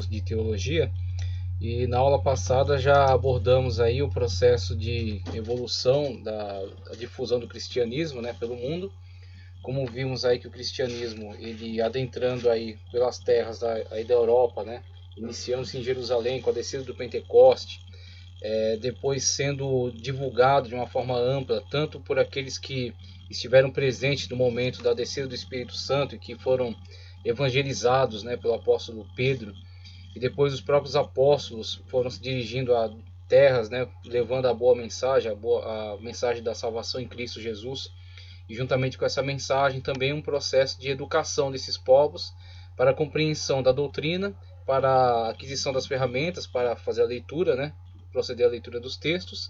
de teologia, e na aula passada já abordamos aí o processo de evolução da difusão do cristianismo, né, pelo mundo. Como vimos aí que o cristianismo, ele adentrando aí pelas terras aí da Europa, né, iniciando-se em Jerusalém com a descida do Pentecoste, depois sendo divulgado de uma forma ampla, tanto por aqueles que estiveram presentes no momento da descida do Espírito Santo e que foram evangelizados, né, pelo apóstolo Pedro, e depois os próprios apóstolos foram se dirigindo a terras, né, levando a boa mensagem, a mensagem da salvação em Cristo Jesus, e juntamente com essa mensagem também um processo de educação desses povos para a compreensão da doutrina, para a aquisição das ferramentas para fazer a leitura, né, proceder à leitura dos textos,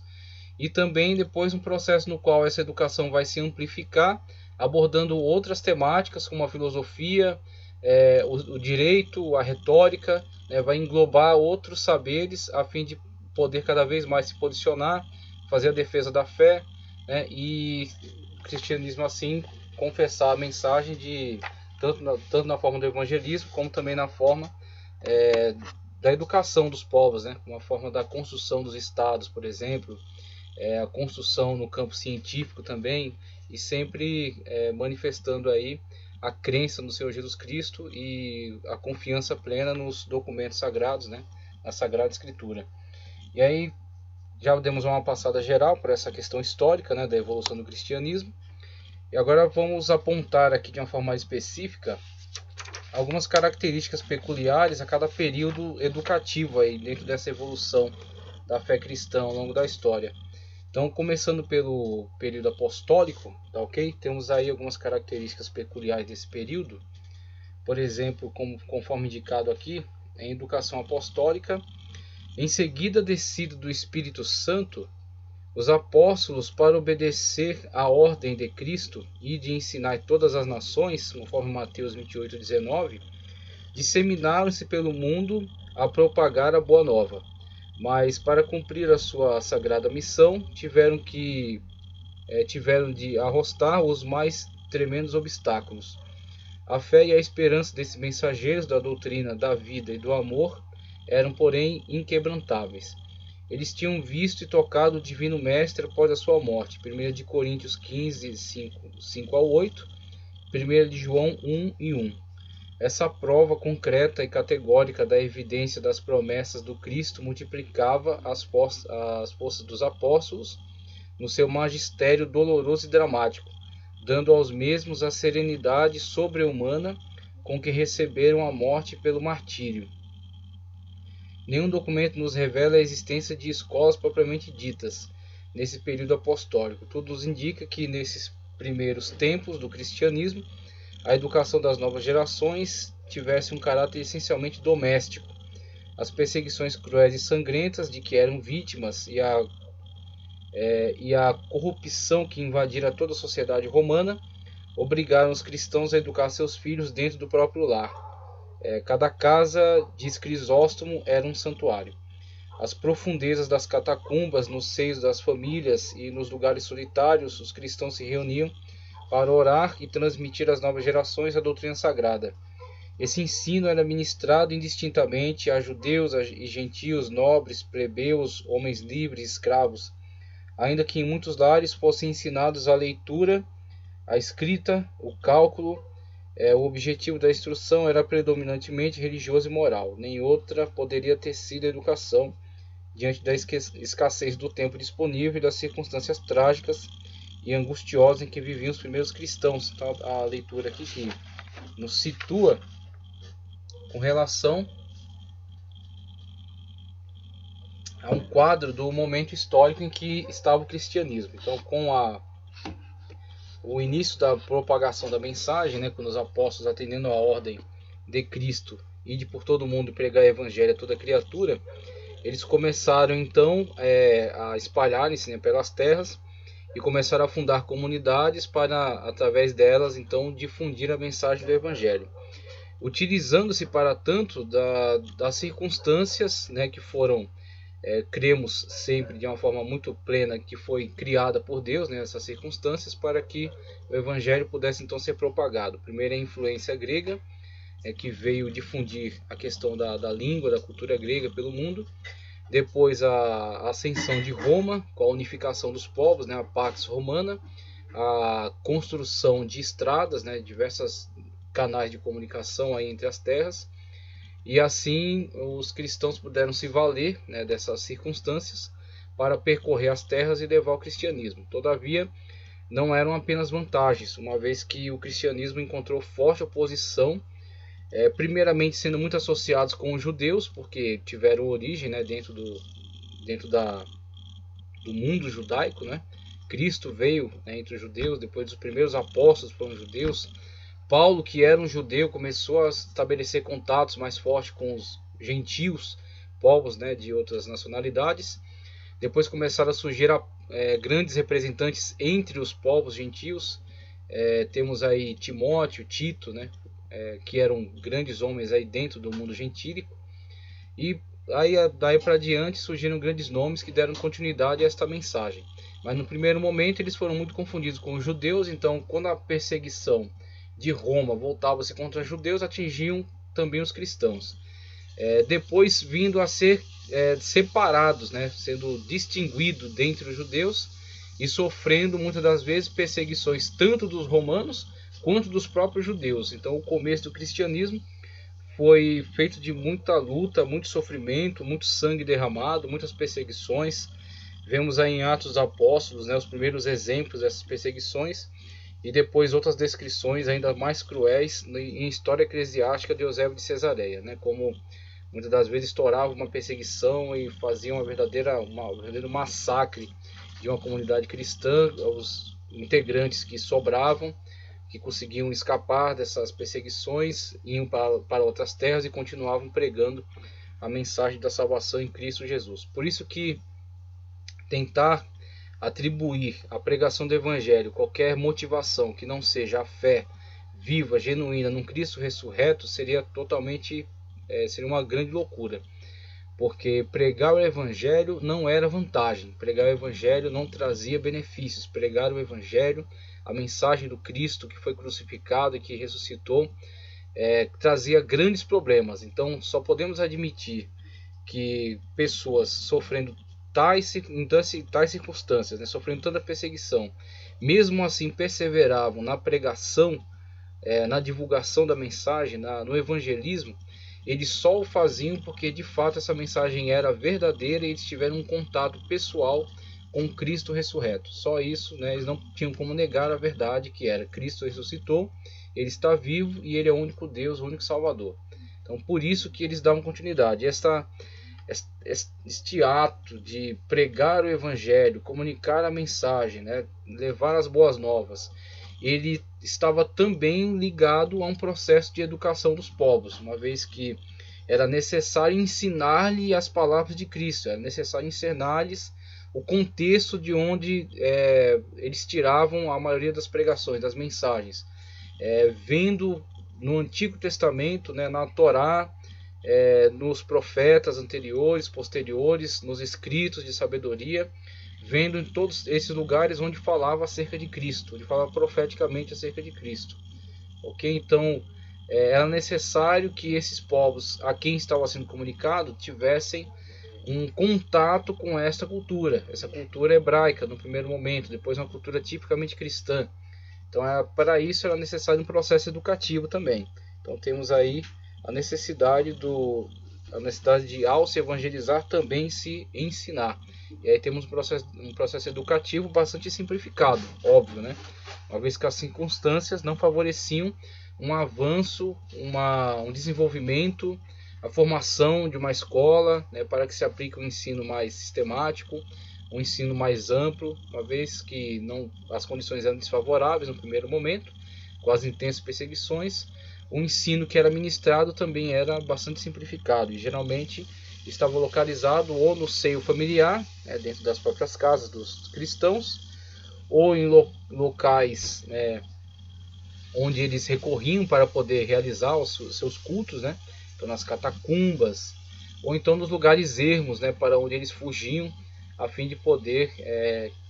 e também depois um processo no qual essa educação vai se amplificar, abordando outras temáticas como a filosofia, o direito, a retórica, né, vai englobar outros saberes a fim de poder cada vez mais se posicionar, fazer a defesa da fé, né, e o cristianismo assim confessar a mensagem de tanto na forma do evangelismo como também na forma da educação dos povos, né, uma forma da construção dos estados, por exemplo, a construção no campo científico também, e sempre manifestando aí a crença no Senhor Jesus Cristo e a confiança plena nos documentos sagrados, né, na Sagrada Escritura. E aí já demos uma passada geral por essa questão histórica, né, da evolução do cristianismo, e agora vamos apontar aqui de uma forma mais específica algumas características peculiares a cada período educativo aí dentro dessa evolução da fé cristã ao longo da história. Então, começando pelo período apostólico, tá ok? Temos aí algumas características peculiares desse período. Por exemplo, conforme indicado aqui, em educação apostólica, em seguida descida do Espírito Santo, os apóstolos, para obedecer à ordem de Cristo e de ensinar todas as nações, conforme Mateus 28:19, disseminaram-se pelo mundo a propagar a boa nova. Mas para cumprir a sua sagrada missão, tiveram de arrostar os mais tremendos obstáculos. A fé e a esperança desses mensageiros da doutrina, da vida e do amor eram, porém, inquebrantáveis. Eles tinham visto e tocado o Divino Mestre após a sua morte. 1 Coríntios 15, 5 a 8, 1 João 1 e 1. Essa prova concreta e categórica da evidência das promessas do Cristo multiplicava as forças dos apóstolos no seu magistério doloroso e dramático, dando aos mesmos a serenidade sobre-humana com que receberam a morte pelo martírio. Nenhum documento nos revela a existência de escolas propriamente ditas nesse período apostólico. Tudo nos indica que nesses primeiros tempos do cristianismo, a educação das novas gerações tivesse um caráter essencialmente doméstico. As perseguições cruéis e sangrentas de que eram vítimas e a corrupção que invadira toda a sociedade romana obrigaram os cristãos a educar seus filhos dentro do próprio lar. Cada casa, diz Crisóstomo, era um santuário. As profundezas das catacumbas, nos seios das famílias e nos lugares solitários, os cristãos se reuniam para orar e transmitir às novas gerações a doutrina sagrada. Esse ensino era ministrado indistintamente a judeus e gentios, nobres, plebeus, homens livres, escravos, ainda que em muitos lares fossem ensinados a leitura, a escrita, o cálculo. O objetivo da instrução era predominantemente religioso e moral. Nem outra poderia ter sido a educação diante da escassez do tempo disponível e das circunstâncias trágicas e angustiosas em que viviam os primeiros cristãos. Então, a leitura aqui que nos situa com relação a um quadro do momento histórico em que estava o cristianismo. Então, com o início da propagação da mensagem, né, quando os apóstolos, atendendo à ordem de Cristo e de por todo mundo pregar o evangelho a toda criatura, eles começaram então a espalharem-se, né, pelas terras, e começaram a fundar comunidades para, através delas, então, difundir a mensagem do Evangelho. Utilizando-se para tanto das circunstâncias, né, que foram, cremos sempre de uma forma muito plena, que foi criada por Deus, né, essas circunstâncias, para que o Evangelho pudesse então ser propagado. Primeiro a influência grega, que veio difundir a questão da língua, da cultura grega pelo mundo. Depois a ascensão de Roma, com a unificação dos povos, né, a Pax Romana, a construção de estradas, né, diversos canais de comunicação aí entre as terras, e assim os cristãos puderam se valer, né, dessas circunstâncias para percorrer as terras e levar o cristianismo. Todavia, não eram apenas vantagens, uma vez que o cristianismo encontrou forte oposição, primeiramente sendo muito associados com os judeus, porque tiveram origem, né, dentro do mundo judaico, né? Cristo veio, né, entre os judeus, depois dos primeiros apóstolos foram judeus. Paulo, que era um judeu, começou a estabelecer contatos mais fortes com os gentios, povos, né, de outras nacionalidades. Depois começaram a surgir grandes representantes entre os povos gentios. Temos aí Timóteo, Tito, né, que eram grandes homens aí dentro do mundo gentílico. E aí daí para diante surgiram grandes nomes que deram continuidade a esta mensagem. Mas no primeiro momento eles foram muito confundidos com os judeus, então quando a perseguição de Roma voltava-se contra os judeus, atingiam também os cristãos. Depois vindo a ser separados, né, sendo distinguidos dentre os judeus e sofrendo muitas das vezes perseguições tanto dos romanos quanto dos próprios judeus. Então o começo do cristianismo foi feito de muita luta, muito sofrimento, muito sangue derramado, muitas perseguições. Vemos aí em Atos dos Apóstolos, né, os primeiros exemplos dessas perseguições, e depois outras descrições ainda mais cruéis em história eclesiástica de Eusébio de Cesareia, né, como muitas das vezes estourava uma perseguição e fazia um verdadeiro massacre de uma comunidade cristã. Os integrantes que sobravam, que conseguiam escapar dessas perseguições, iam para outras terras e continuavam pregando a mensagem da salvação em Cristo Jesus. Por isso que tentar atribuir à pregação do Evangelho qualquer motivação que não seja a fé viva, genuína, num Cristo ressurreto, seria uma grande loucura. Porque pregar o Evangelho não era vantagem, pregar o Evangelho não trazia benefícios, pregar o Evangelho, a mensagem do Cristo que foi crucificado e que ressuscitou, trazia grandes problemas. Então só podemos admitir que pessoas sofrendo em tais circunstâncias, né, sofrendo tanta perseguição, mesmo assim perseveravam na pregação, na divulgação da mensagem, no evangelismo. Eles só o faziam porque de fato essa mensagem era verdadeira e eles tiveram um contato pessoal com Cristo ressurreto. Só isso, né, eles não tinham como negar a verdade, que era: Cristo ressuscitou, Ele está vivo e Ele é o único Deus, o único Salvador. Então por isso que eles davam continuidade. Este ato de pregar o Evangelho, comunicar a mensagem, né, levar as boas novas, ele estava também ligado a um processo de educação dos povos, uma vez que era necessário ensinar-lhe as palavras de Cristo, era necessário ensinar-lhes o contexto de onde eles tiravam a maioria das pregações, das mensagens, vendo no Antigo Testamento, né, na Torá, nos profetas anteriores, posteriores, nos escritos de sabedoria, vendo em todos esses lugares onde falava acerca de Cristo, onde falava profeticamente acerca de Cristo. Ok? Então, era necessário que esses povos a quem estava sendo comunicado tivessem um contato com essa cultura hebraica no primeiro momento, depois uma cultura tipicamente cristã. Então, para isso era necessário um processo educativo também. Então, temos aí a necessidade de, ao se evangelizar, também se ensinar. E aí temos um processo educativo bastante simplificado, óbvio, né? Uma vez que as circunstâncias não favoreciam um avanço, um desenvolvimento, a formação de uma escola, né, para que se aplique um ensino mais sistemático, um ensino mais amplo, uma vez que as condições eram desfavoráveis no primeiro momento, com as intensas perseguições. O ensino que era ministrado também era bastante simplificado e geralmente estava localizado ou no seio familiar, né, dentro das próprias casas dos cristãos, ou em locais onde eles recorriam para poder realizar os seus cultos, né, então nas catacumbas, ou então nos lugares ermos, né, para onde eles fugiam a fim de poder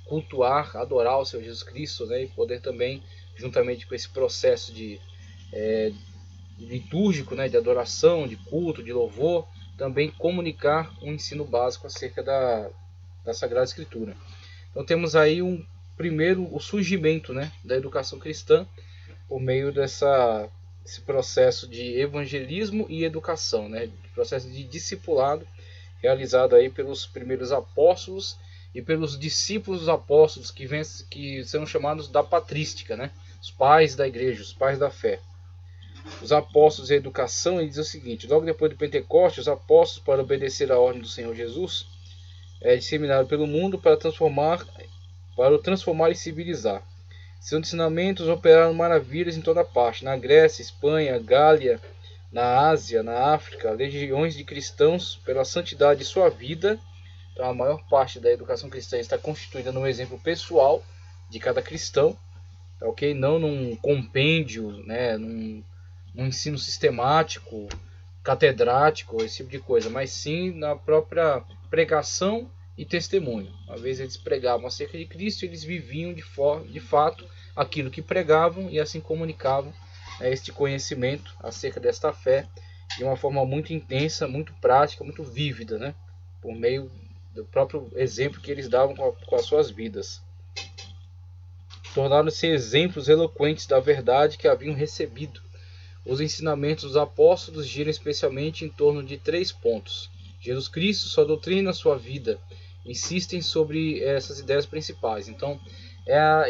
cultuar, adorar o Senhor Jesus Cristo, né, e poder também, juntamente com esse processo de litúrgico, né, de adoração, de culto, de louvor, também comunicar um ensino básico acerca da Sagrada Escritura. Então temos aí primeiro o surgimento, né, da educação cristã por meio desse processo de evangelismo e educação, né, processo de discipulado realizado aí pelos primeiros apóstolos e pelos discípulos dos apóstolos que são chamados da patrística, né, os pais da igreja, os pais da fé. Os apóstolos e a educação, ele diz o seguinte: logo depois do Pentecostes, os apóstolos, para obedecer à ordem do Senhor Jesus, disseminaram pelo mundo para o transformar e civilizar. Seus ensinamentos operaram maravilhas em toda parte, na Grécia, Espanha, Gália, na Ásia, na África, legiões de cristãos pela santidade de sua vida. Então a maior parte da educação cristã está constituída num exemplo pessoal de cada cristão, ok? Não num compêndio, né, num ensino sistemático, catedrático, esse tipo de coisa, mas sim na própria pregação e testemunho. Uma vez eles pregavam acerca de Cristo, eles viviam de fato aquilo que pregavam e assim comunicavam este conhecimento acerca desta fé de uma forma muito intensa, muito prática, muito vívida, né? Por meio do próprio exemplo que eles davam com as suas vidas. Tornaram-se exemplos eloquentes da verdade que haviam recebido. Os ensinamentos dos apóstolos giram especialmente em torno de 3 pontos. Jesus Cristo, sua doutrina, sua vida, insistem sobre essas ideias principais. Então,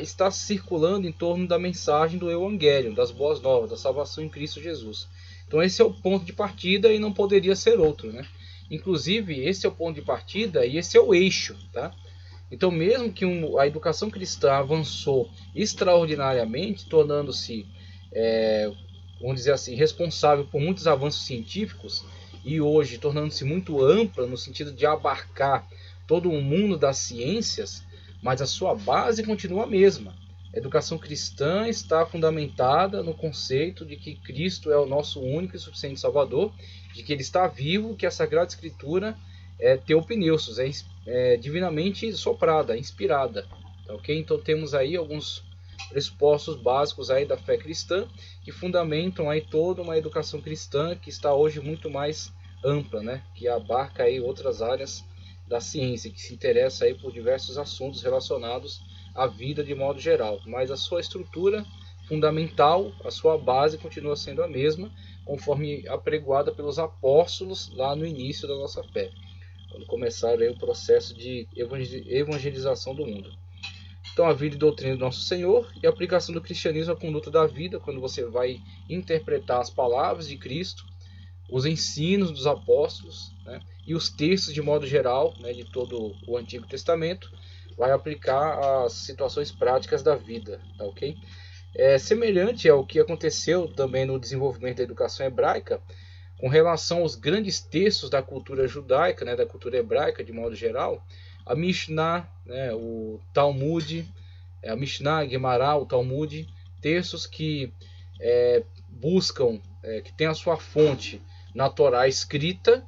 está circulando em torno da mensagem do Evangelho, das boas novas, da salvação em Cristo Jesus. Então esse é o ponto de partida e não poderia ser outro, né? Inclusive, esse é o ponto de partida e esse é o eixo, tá? Então, mesmo que a educação cristã avançou extraordinariamente, tornando-se, vamos dizer assim, responsável por muitos avanços científicos, e hoje tornando-se muito ampla no sentido de abarcar todo o mundo das ciências, mas a sua base continua a mesma. A educação cristã está fundamentada no conceito de que Cristo é o nosso único e suficiente Salvador, de que Ele está vivo, que a Sagrada Escritura é teopneustos, é divinamente soprada, inspirada. Tá, okay? Então temos aí alguns pressupostos básicos aí da fé cristã que fundamentam aí toda uma educação cristã que está hoje muito mais ampla, né? Que abarca aí outras áreas da ciência, que se interessa aí por diversos assuntos relacionados à vida de modo geral, mas a sua estrutura fundamental, a sua base continua sendo a mesma, conforme apregoada pelos apóstolos lá no início da nossa fé, quando começaram aí o processo de evangelização do mundo. Então a vida e doutrina do nosso Senhor e a aplicação do cristianismo à conduta da vida, quando você vai interpretar as palavras de Cristo, os ensinos dos apóstolos, né, e os textos de modo geral, né, de todo o Antigo Testamento, vai aplicar às situações práticas da vida, tá, ok? Semelhante ao que aconteceu também no desenvolvimento da educação hebraica, com relação aos grandes textos da cultura judaica, né, da cultura hebraica de modo geral, a Mishnah, né, o Talmud, a Mishnah, a Gemara, o Talmud, textos que buscam, que tem a sua fonte na Torá escrita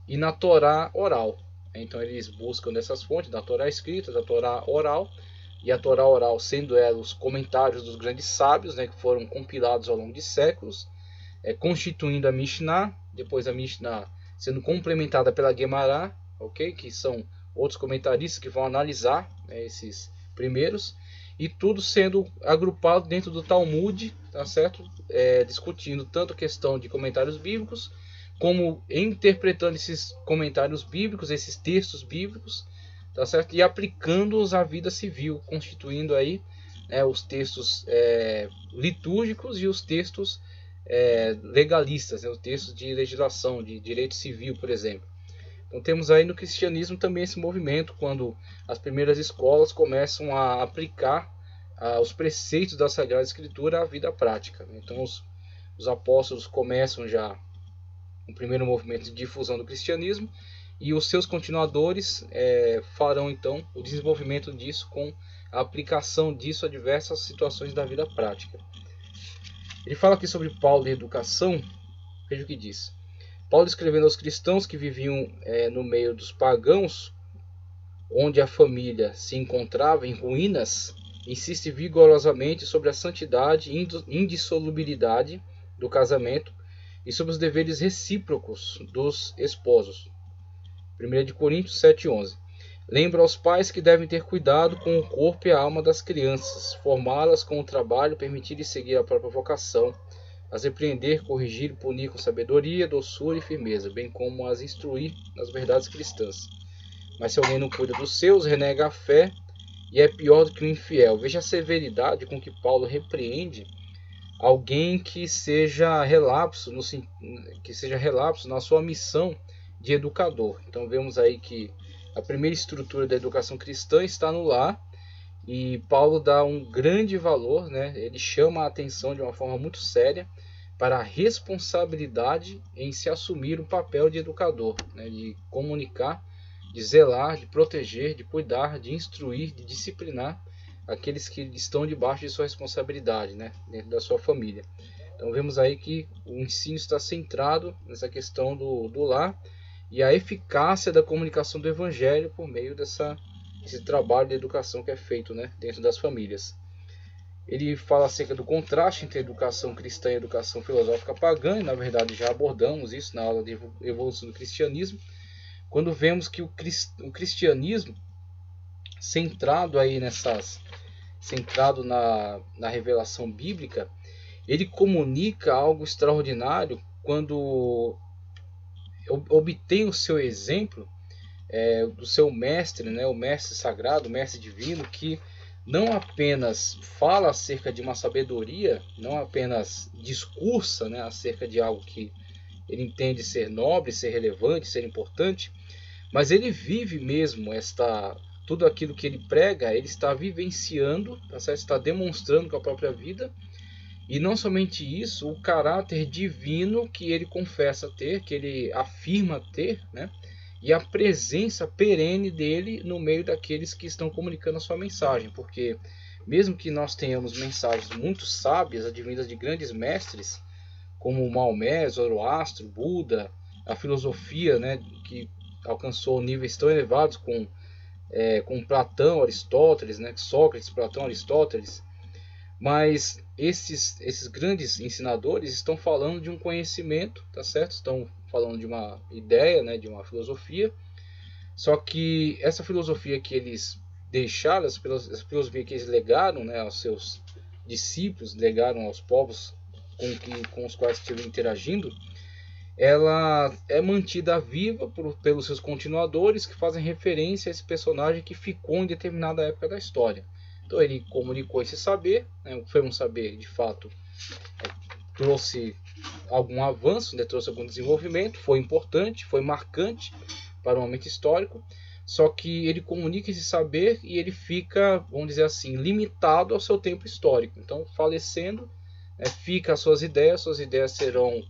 e na Torá oral. Então eles buscam dessas fontes, da Torá escrita, da Torá oral, e a Torá oral sendo os comentários dos grandes sábios, né, que foram compilados ao longo de séculos, constituindo a Mishnah, depois a Mishnah sendo complementada pela Gemara, okay, que são outros comentaristas que vão analisar, né, esses primeiros, e tudo sendo agrupado dentro do Talmud, tá certo? Discutindo tanto a questão de comentários bíblicos, como interpretando esses comentários bíblicos, esses textos bíblicos, tá certo? E aplicando-os à vida civil, constituindo aí, né, os textos litúrgicos e os textos legalistas, né, os textos de legislação, de direito civil, por exemplo. Então temos aí no cristianismo também esse movimento, quando as primeiras escolas começam a aplicar os preceitos da Sagrada Escritura à vida prática. Então os apóstolos começam já o primeiro movimento de difusão do cristianismo, e os seus continuadores farão então o desenvolvimento disso com a aplicação disso a diversas situações da vida prática. Ele fala aqui sobre Paulo e educação. Veja o que diz. Paulo, escrevendo aos cristãos que viviam no meio dos pagãos, onde a família se encontrava em ruínas, insiste vigorosamente sobre a santidade e indissolubilidade do casamento, e sobre os deveres recíprocos dos esposos. 1 Coríntios 7:11. Lembra aos pais que devem ter cuidado com o corpo e a alma das crianças, formá-las com o trabalho, permitir-lhes seguir a própria vocação, as repreender, corrigir e punir com sabedoria, doçura e firmeza, bem como as instruir nas verdades cristãs. Mas se alguém não cuida dos seus, renega a fé e é pior do que o infiel. Veja a severidade com que Paulo repreende alguém que seja relapso na sua missão de educador. Então vemos aí que a primeira estrutura da educação cristã está no lar, e Paulo dá um grande valor, né? Ele chama a atenção de uma forma muito séria para a responsabilidade em se assumir o papel de educador, né? De comunicar, de zelar, de proteger, de cuidar, de instruir, de disciplinar aqueles que estão debaixo de sua responsabilidade, né? Dentro da sua família. Então vemos aí que o ensino está centrado nessa questão do lar e a eficácia da comunicação do evangelho por meio desse trabalho de educação que é feito, né, dentro das famílias. Ele fala acerca do contraste entre a educação cristã e a educação filosófica pagã, e na verdade já abordamos isso na aula de evolução do cristianismo, quando vemos que o cristianismo, centrado na revelação bíblica, ele comunica algo extraordinário quando obtém o seu exemplo do seu mestre, né, o mestre sagrado, o mestre divino, que não apenas fala acerca de uma sabedoria, não apenas discursa, né, acerca de algo que ele entende ser nobre, ser relevante, ser importante, mas ele vive mesmo tudo aquilo que ele prega, ele está vivenciando, tá certo? Está demonstrando com a própria vida. E não somente isso, o caráter divino que ele confessa ter, que ele afirma ter, né? E a presença perene dele no meio daqueles que estão comunicando a sua mensagem. Porque mesmo que nós tenhamos mensagens muito sábias, advindas de grandes mestres, como Maomé, Zoroastro, Buda, a filosofia, né, que alcançou níveis tão elevados com Platão, Aristóteles, né, Sócrates, Platão, Aristóteles, mas esses grandes ensinadores estão falando de um conhecimento, tá certo? Estão falando de uma ideia, né, de uma filosofia, só que essa filosofia que eles deixaram, essa filosofia que eles legaram, né, aos seus discípulos, legaram aos povos com os quais estiveram interagindo, ela é mantida viva pelos seus continuadores, que fazem referência a esse personagem que ficou em determinada época da história. Então ele comunicou esse saber, né, foi um saber de fato trouxe algum avanço, né, trouxe algum desenvolvimento, foi importante, foi marcante para o momento histórico, só que ele comunica esse saber e ele fica, vamos dizer assim, limitado ao seu tempo histórico. Então, falecendo, fica as suas ideias serão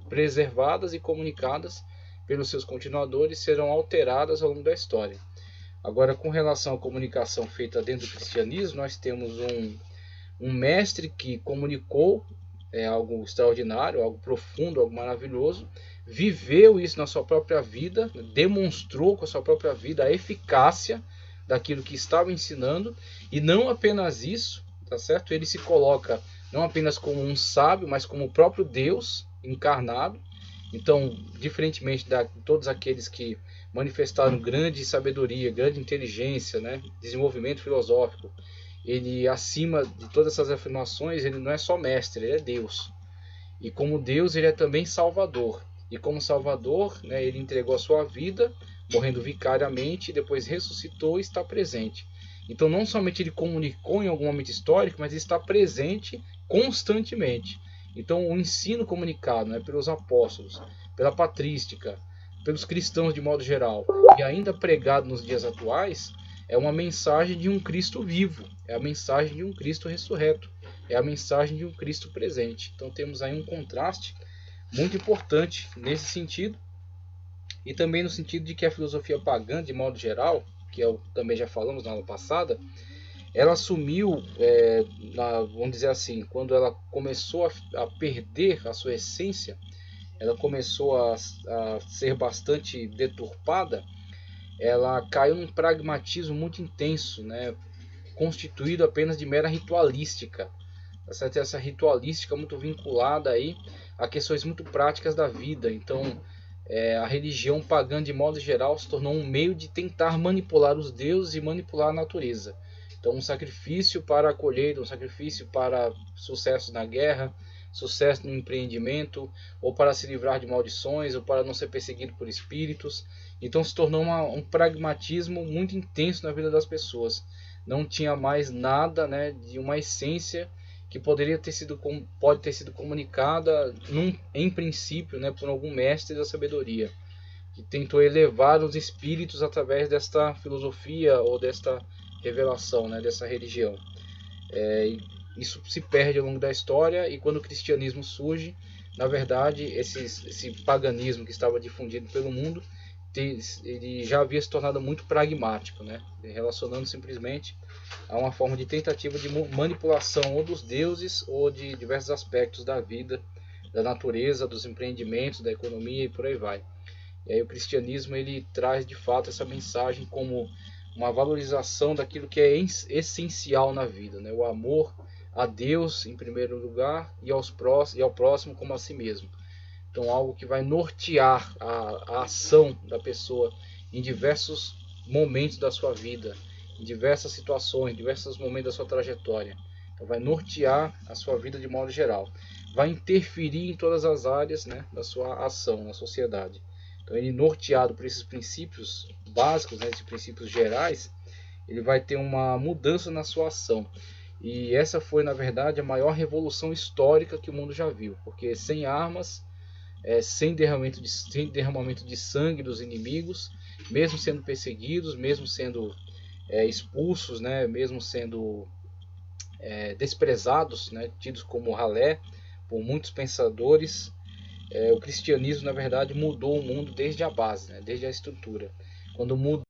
preservadas e comunicadas pelos seus continuadores, serão alteradas ao longo da história. Agora, com relação à comunicação feita dentro do cristianismo, nós temos um mestre que comunicou algo extraordinário, algo profundo, algo maravilhoso, viveu isso na sua própria vida, demonstrou com a sua própria vida a eficácia daquilo que estava ensinando, e não apenas isso, tá certo? Ele se coloca não apenas como um sábio, mas como o próprio Deus encarnado. Então, diferentemente de todos aqueles que manifestaram grande sabedoria, grande inteligência, né, desenvolvimento filosófico, ele, acima de todas essas afirmações, ele não é só mestre, ele é Deus. E como Deus, ele é também Salvador. E como Salvador, né, ele entregou a sua vida, morrendo vicariamente, e depois ressuscitou e está presente. Então, não somente ele comunicou em algum momento histórico, mas ele está presente constantemente. Então, o ensino comunicado, né, pelos apóstolos, pela patrística, pelos cristãos de modo geral, e ainda pregado nos dias atuais, é uma mensagem de um Cristo vivo, é a mensagem de um Cristo ressurreto, é a mensagem de um Cristo presente. Então temos aí um contraste muito importante nesse sentido, e também no sentido de que a filosofia pagã, de modo geral, que também já falamos na aula passada, ela assumiu, vamos dizer assim, quando ela começou a perder a sua essência, ela começou a ser bastante deturpada, ela caiu num pragmatismo muito intenso, né, constituído apenas de mera ritualística. essa ritualística muito vinculada aí a questões muito práticas da vida. Então, a religião pagã, de modo geral, se tornou um meio de tentar manipular os deuses e manipular a natureza. Então, um sacrifício para a colheita, um sacrifício para sucesso na guerra, sucesso no empreendimento, ou para se livrar de maldições, ou para não ser perseguido por espíritos. Então, se tornou um pragmatismo muito intenso na vida das pessoas. Não tinha mais nada, né, de uma essência que pode ter sido comunicada em princípio, né, por algum mestre da sabedoria, que tentou elevar os espíritos através desta filosofia ou desta revelação, né, dessa religião. Isso se perde ao longo da história, e quando o cristianismo surge, na verdade, esse paganismo que estava difundido pelo mundo, ele já havia se tornado muito pragmático, né, relacionando simplesmente a uma forma de tentativa de manipulação ou dos deuses ou de diversos aspectos da vida, da natureza, dos empreendimentos, da economia e por aí vai. E aí o cristianismo ele traz de fato essa mensagem como uma valorização daquilo que é essencial na vida, né? O amor a Deus em primeiro lugar e ao próximo como a si mesmo. Então, algo que vai nortear a ação da pessoa em diversos momentos da sua vida, em diversas situações, em diversos momentos da sua trajetória. Então, vai nortear a sua vida de modo geral. Vai interferir em todas as áreas, né, da sua ação na sociedade. Então, ele norteado por esses princípios básicos, né, esses princípios gerais, ele vai ter uma mudança na sua ação. E essa foi, na verdade, a maior revolução histórica que o mundo já viu. Porque sem armas, sem derramamento de sangue dos inimigos, mesmo sendo perseguidos, mesmo sendo expulsos, né, mesmo sendo desprezados, né, tidos como ralé por muitos pensadores, o cristianismo, na verdade, mudou o mundo desde a base, né, desde a estrutura. Quando muda